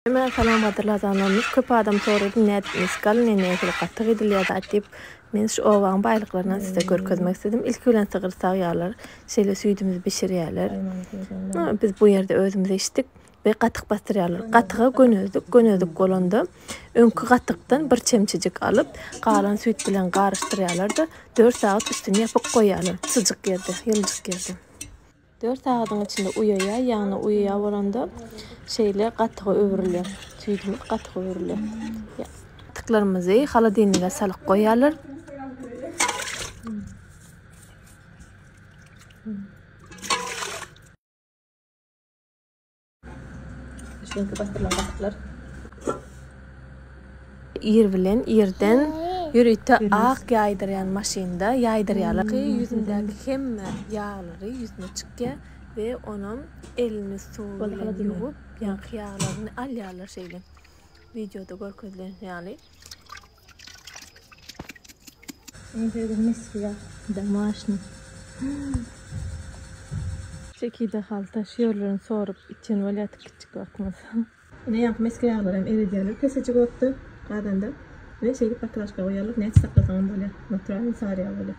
Hemen salam hatırlatanlarımız köp adam soruyordu ne etmişgal ne katıq ediliyor da deyip men şu ovan baylıklarından size görkezmek istedim. İlk ölen sığırsak yağlar, şeyle süydüğümüzü pişiriyorlar. Biz bu yerde özümüze içtik ve katıq bastırıyorlar. Katığı gönözdük golonda. Önkü katıktan bir çemçicik alıp qalan süt bilen qarıştırıyorlar da 4 saat üstüne yapıp koyuyorlar. Sıcık yerde, yıldız yerde. 4 saatin içinde uyuya, yani uyuya olanda şeyle katığı övrülüyor. Süydüğümüz katığı övrülüyor. Katıklarımızı haladiniyle salık koyarlar. Şununki bastırılan katıklar. İr bilen, irden yürüyte ağ yaydıryan maşinda yaydıryalar. Yüzündeki hem yağları yüzüne çıkıyor ve onun elini soğuyla yuvup yani yağlarını alıyorlar şeyle. Videoda görkezler yani. Evde mesfiya da maaşını. Çekide halta şiyorların sorup için böyle küçük bakmaz. Ne yap meski yağlar hem eridiyorlar. Kesecik ottu kadında. Ve şeyi pakraşka koyarlar. Ne saklasan böyle natural sarıya böyle.